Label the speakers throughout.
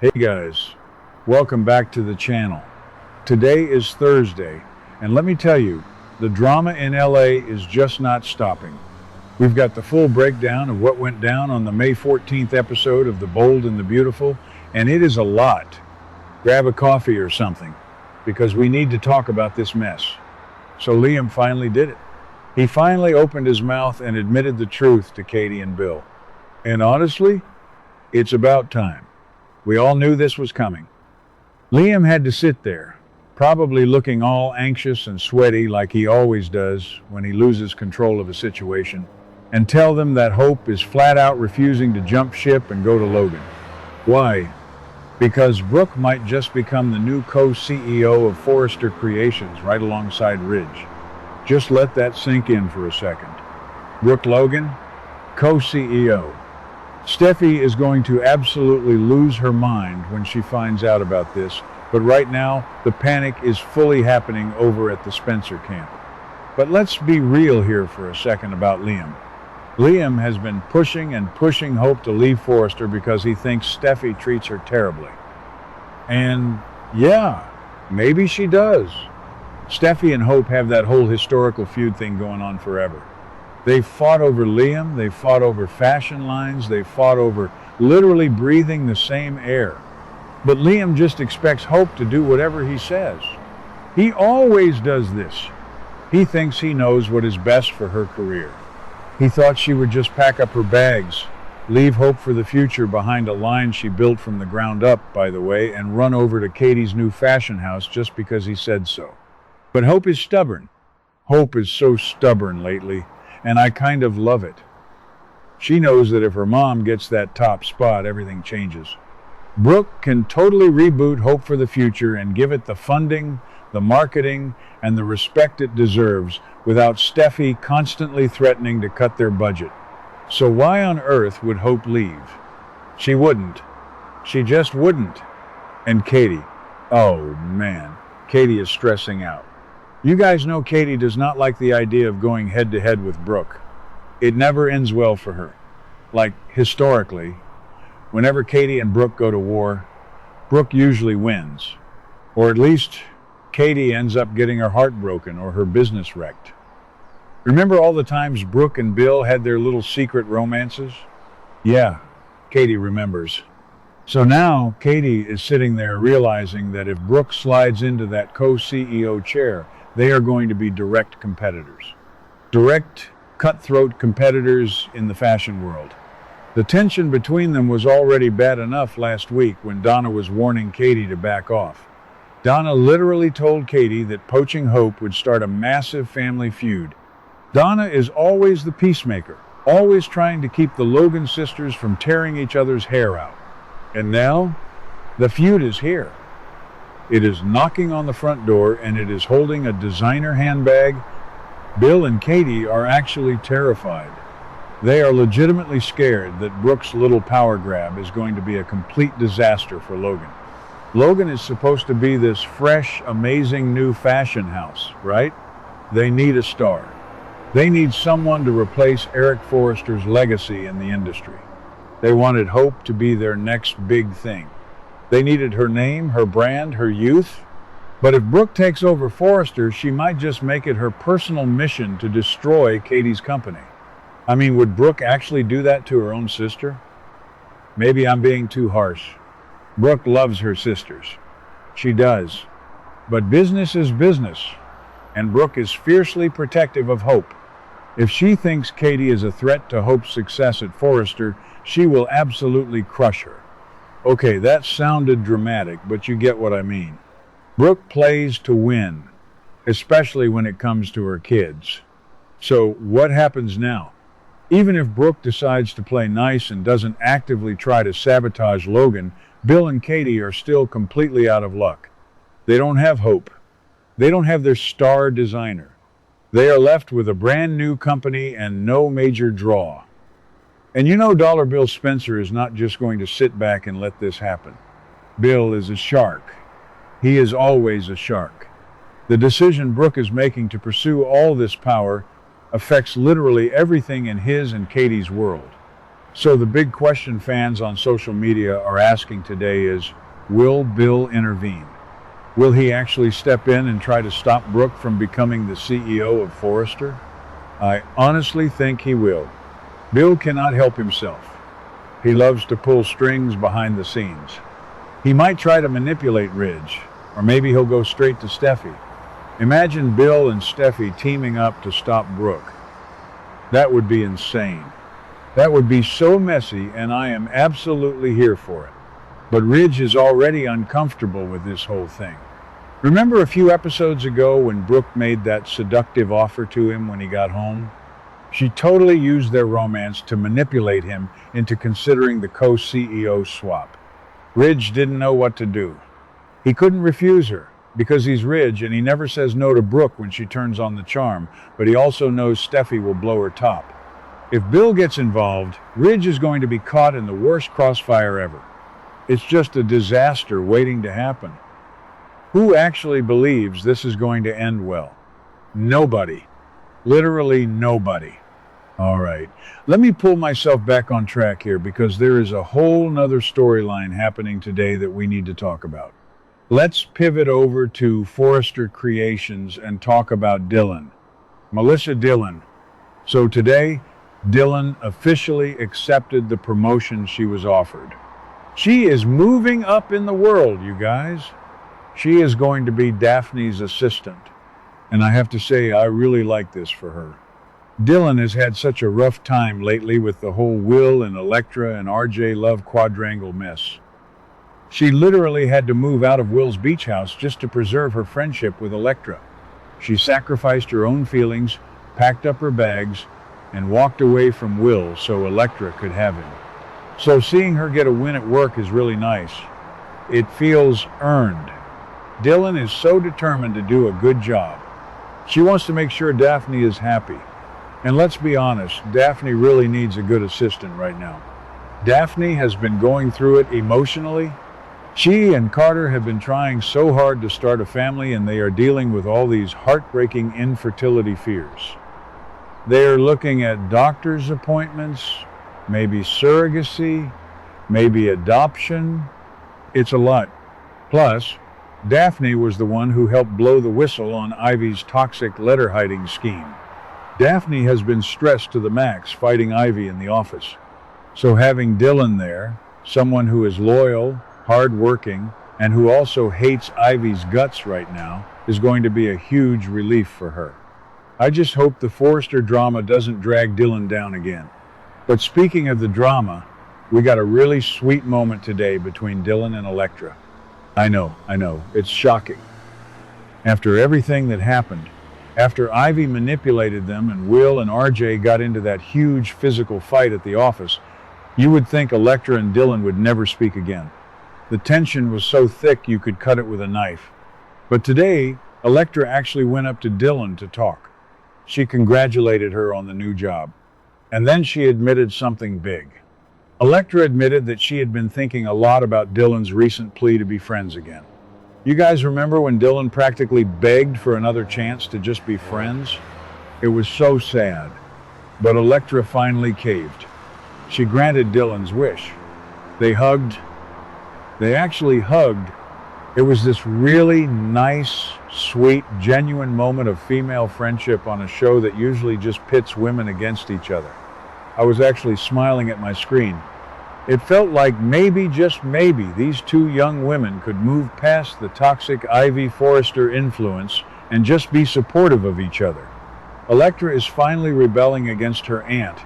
Speaker 1: Hey guys, welcome back to the channel. Today is Thursday, and let me tell you, the drama in LA is just not stopping. We've got the full breakdown of what went down on the May 14th episode of The Bold and the Beautiful, and it is a lot. Grab a coffee or something, because we need to talk about this mess. So Liam finally did it. He finally opened his mouth and admitted the truth to Katie and Bill. And honestly, it's about time. We all knew this was coming. Liam had to sit there, probably looking all anxious and sweaty like he always does when he loses control of a situation, and tell them that Hope is flat out refusing to jump ship and go to Logan. Why? Because Brooke might just become the new co-CEO of Forrester Creations right alongside Ridge. Just let that sink in for a second. Brooke Logan, co-CEO. Steffi is going to absolutely lose her mind when she finds out about this, but right now, the panic is fully happening over at the Spencer camp. But let's be real here for a second about Liam. Liam has been pushing and pushing Hope to leave Forrester because he thinks Steffi treats her terribly. And yeah, maybe she does. Steffi and Hope have that whole historical feud thing going on forever. They've fought over Liam, they've fought over fashion lines, they've fought over literally breathing the same air. But Liam just expects Hope to do whatever he says. He always does this. He thinks he knows what is best for her career. He thought she would just pack up her bags, leave Hope for the future behind a line she built from the ground up, by the way, and run over to Katie's new fashion house just because he said so. But Hope is stubborn. Hope is so stubborn lately. And I kind of love it. She knows that if her mom gets that top spot, everything changes. Brooke can totally reboot Hope for the future and give it the funding, the marketing, and the respect it deserves without Steffi constantly threatening to cut their budget. So why on earth would Hope leave? She wouldn't. She just wouldn't. And Katie. Oh man, Katie is stressing out. You guys know Katie does not like the idea of going head-to-head with Brooke. It never ends well for her. Like, historically, whenever Katie and Brooke go to war, Brooke usually wins. Or at least, Katie ends up getting her heart broken or her business wrecked. Remember all the times Brooke and Bill had their little secret romances? Yeah, Katie remembers. So now, Katie is sitting there realizing that if Brooke slides into that co-CEO chair, they are going to be direct competitors. Direct, cutthroat competitors in the fashion world. The tension between them was already bad enough last week when Donna was warning Katie to back off. Donna literally told Katie that poaching Hope would start a massive family feud. Donna is always the peacemaker, always trying to keep the Logan sisters from tearing each other's hair out. And now, the feud is here. It is knocking on the front door and it is holding a designer handbag. Bill and Katie are actually terrified. They are legitimately scared that Brooke's little power grab is going to be a complete disaster for Logan. Logan is supposed to be this fresh, amazing new fashion house, right? They need a star. They need someone to replace Eric Forrester's legacy in the industry. They wanted Hope to be their next big thing. They needed her name, her brand, her youth. But if Brooke takes over Forrester, she might just make it her personal mission to destroy Katie's company. I mean, would Brooke actually do that to her own sister? Maybe I'm being too harsh. Brooke loves her sisters. She does. But business is business. And Brooke is fiercely protective of Hope. If she thinks Katie is a threat to Hope's success at Forrester, she will absolutely crush her. Okay, that sounded dramatic, but you get what I mean. Brooke plays to win, especially when it comes to her kids. So what happens now? Even if Brooke decides to play nice and doesn't actively try to sabotage Logan, Bill and Katie are still completely out of luck. They don't have Hope. They don't have their star designer. They are left with a brand new company and no major draw. And you know Dollar Bill Spencer is not just going to sit back and let this happen. Bill is a shark. He is always a shark. The decision Brooke is making to pursue all this power affects literally everything in his and Katie's world. So the big question fans on social media are asking today is, will Bill intervene? Will he actually step in and try to stop Brooke from becoming the CEO of Forrester? I honestly think he will. Bill cannot help himself. He loves to pull strings behind the scenes. He might try to manipulate Ridge, or maybe he'll go straight to Steffi. Imagine Bill and Steffi teaming up to stop Brooke. That would be insane. That would be so messy, and I am absolutely here for it. But Ridge is already uncomfortable with this whole thing. Remember a few episodes ago when Brooke made that seductive offer to him when he got home? She totally used their romance to manipulate him into considering the co-CEO swap. Ridge didn't know what to do. He couldn't refuse her, because he's Ridge and he never says no to Brooke when she turns on the charm, but he also knows Steffi will blow her top. If Bill gets involved, Ridge is going to be caught in the worst crossfire ever. It's just a disaster waiting to happen. Who actually believes this is going to end well? Nobody. Literally nobody. All right, let me pull myself back on track here because there is a whole nother storyline happening today that we need to talk about. Let's pivot over to Forrester Creations and talk about Dylan. Melissa Dillon. So today, Dylan officially accepted the promotion she was offered. She is moving up in the world, you guys. She is going to be Daphne's assistant. And I have to say, I really like this for her. Dylan has had such a rough time lately with the whole Will and Elektra and RJ love quadrangle mess. She literally had to move out of Will's beach house just to preserve her friendship with Elektra. She sacrificed her own feelings, packed up her bags, and walked away from Will so Elektra could have him. So seeing her get a win at work is really nice. It feels earned. Dylan is so determined to do a good job. She wants to make sure Daphne is happy. And let's be honest, Daphne really needs a good assistant right now. Daphne has been going through it emotionally. She and Carter have been trying so hard to start a family, and they are dealing with all these heartbreaking infertility fears. They are looking at doctor's appointments, maybe surrogacy, maybe adoption. It's a lot. Plus, Daphne was the one who helped blow the whistle on Ivy's toxic letter hiding scheme. Daphne has been stressed to the max fighting Ivy in the office. So having Dylan there, someone who is loyal, hardworking, and who also hates Ivy's guts right now, is going to be a huge relief for her. I just hope the Forrester drama doesn't drag Dylan down again. But speaking of the drama, we got a really sweet moment today between Dylan and Elektra. I know, it's shocking. After everything that happened, after Ivy manipulated them and Will and RJ got into that huge physical fight at the office, you would think Elektra and Dylan would never speak again. The tension was so thick you could cut it with a knife. But today, Elektra actually went up to Dylan to talk. She congratulated her on the new job. And then she admitted something big. Elektra admitted that she had been thinking a lot about Dylan's recent plea to be friends again. You guys remember when Dylan practically begged for another chance to just be friends? It was so sad. But Elektra finally caved. She granted Dylan's wish. They hugged. They actually hugged. It was this really nice, sweet, genuine moment of female friendship on a show that usually just pits women against each other. I was actually smiling at my screen. It felt like maybe, just maybe, these two young women could move past the toxic Ivy Forrester influence and just be supportive of each other. Elektra is finally rebelling against her aunt,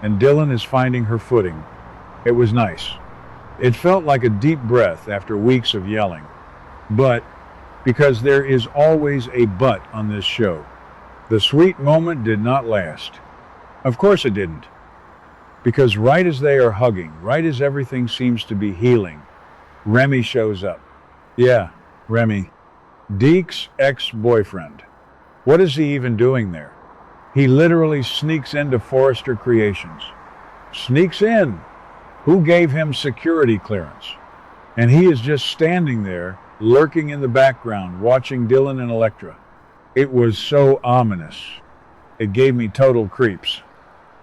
Speaker 1: and Dylan is finding her footing. It was nice. It felt like a deep breath after weeks of yelling. But, because there is always a but on this show, the sweet moment did not last. Of course it didn't. Because right as they are hugging, right as everything seems to be healing, Remy shows up. Yeah, Remy. Deke's ex-boyfriend. What is he even doing there? He literally sneaks into Forrester Creations. Sneaks in. Who gave him security clearance? And he is just standing there, lurking in the background, watching Dylan and Elektra. It was so ominous. It gave me total creeps.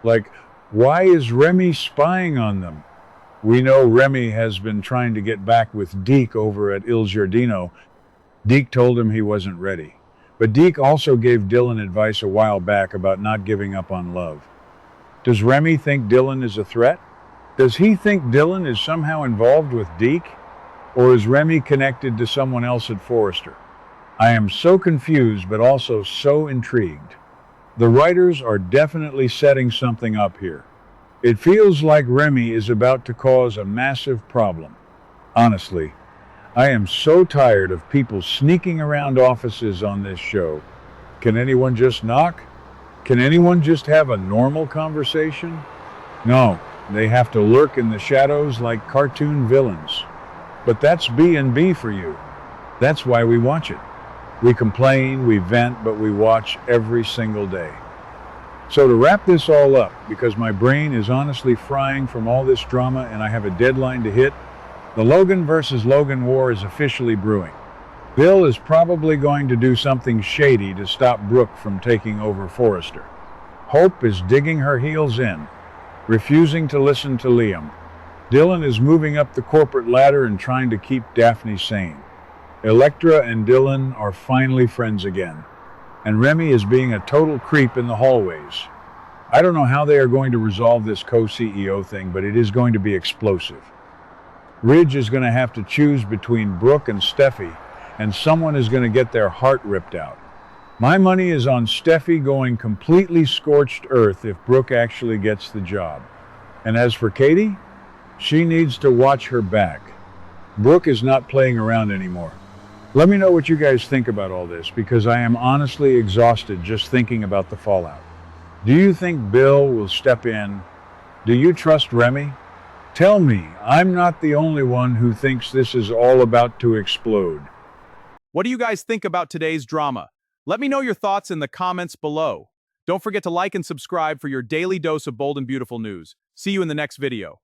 Speaker 1: Like, Why is Remy spying on them? We know Remy has been trying to get back with Deke over at Il Giardino. Deke told him he wasn't ready. But Deke also gave Dylan advice a while back about not giving up on love. Does Remy think Dylan is a threat? Does he think Dylan is somehow involved with Deke? Or is Remy connected to someone else at Forrester? I am so confused, but also so intrigued. The writers are definitely setting something up here. It feels like Remy is about to cause a massive problem. Honestly, I am so tired of people sneaking around offices on this show. Can anyone just knock? Can anyone just have a normal conversation? No, they have to lurk in the shadows like cartoon villains. But that's B&B for you. That's why we watch it. We complain, we vent, but we watch every single day. So to wrap this all up, because my brain is honestly frying from all this drama and I have a deadline to hit, the Logan versus Logan war is officially brewing. Bill is probably going to do something shady to stop Brooke from taking over Forrester. Hope is digging her heels in, refusing to listen to Liam. Dylan is moving up the corporate ladder and trying to keep Daphne sane. Electra and Dylan are finally friends again. And Remy is being a total creep in the hallways. I don't know how they are going to resolve this co-CEO thing, but it is going to be explosive. Ridge is going to have to choose between Brooke and Steffi, and someone is going to get their heart ripped out. My money is on Steffi going completely scorched earth if Brooke actually gets the job. And as for Katie, she needs to watch her back. Brooke is not playing around anymore. Let me know what you guys think about all this, because I am honestly exhausted just thinking about the fallout. Do you think Bill will step in? Do you trust Remy? Tell me, I'm not the only one who thinks this is all about to explode.
Speaker 2: What do you guys think about today's drama? Let me know your thoughts in the comments below. Don't forget to like and subscribe for your daily dose of bold and beautiful news. See you in the next video.